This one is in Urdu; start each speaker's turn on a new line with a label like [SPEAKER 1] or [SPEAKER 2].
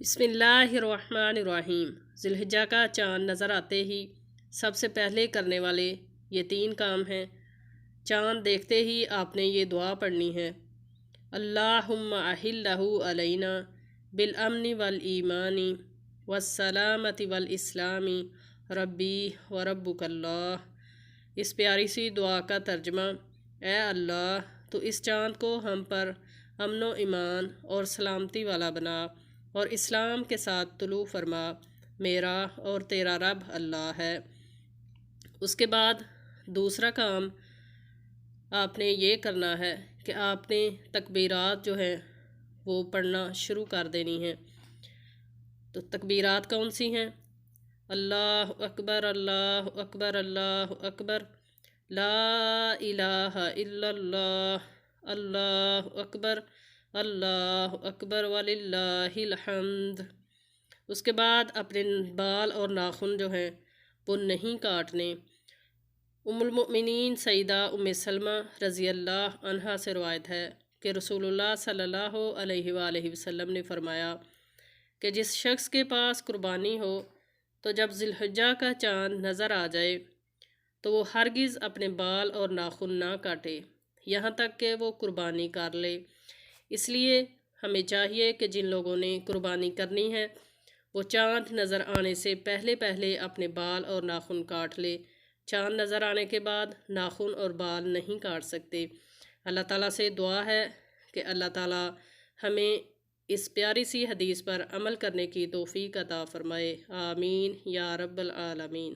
[SPEAKER 1] بسم اللہ الرحمن الرحیم۔ ذی الحجہ کا چاند نظر آتے ہی سب سے پہلے کرنے والے یہ 3 کام ہیں۔ چاند دیکھتے ہی آپ نے یہ دعا پڑھنی ہے، اللہم احلہ علینا بالامن والایمان والسلامت والاسلام ربی وربک اللہ۔ اس پیاری سی دعا کا ترجمہ، اے اللہ تو اس چاند کو ہم پر امن و ایمان اور سلامتی والا بنا اور اسلام کے ساتھ طلوع فرما، میرا اور تیرا رب اللہ ہے۔ اس کے بعد دوسرا کام آپ نے یہ کرنا ہے کہ آپ نے تکبیرات جو ہیں وہ پڑھنا شروع کر دینی ہیں۔ تو تکبیرات کون سی ہیں؟ اللہ اکبر اللہ اکبر اللہ اکبر، لا الہ الا اللہ، اللہ اکبر اللہ اکبر وللہ الحمد۔ اس کے بعد اپنے بال اور ناخن جو ہیں وہ نہیں کاٹنے۔ ام المؤمنین سیدہ ام سلمہ رضی اللہ عنہا سے روایت ہے کہ رسول اللہ صلی اللہ علیہ وآلہ وسلم نے فرمایا کہ جس شخص کے پاس قربانی ہو تو جب ذی الحجہ کا چاند نظر آ جائے تو وہ ہرگز اپنے بال اور ناخن نہ کاٹے یہاں تک کہ وہ قربانی کر لے۔ اس لیے ہمیں چاہیے کہ جن لوگوں نے قربانی کرنی ہے وہ چاند نظر آنے سے پہلے پہلے اپنے بال اور ناخن کاٹ لے۔ چاند نظر آنے کے بعد ناخن اور بال نہیں کاٹ سکتے۔ اللہ تعالیٰ سے دعا ہے کہ اللہ تعالیٰ ہمیں اس پیاری سی حدیث پر عمل کرنے کی توفیق عطا فرمائے، آمین یا رب العالمین۔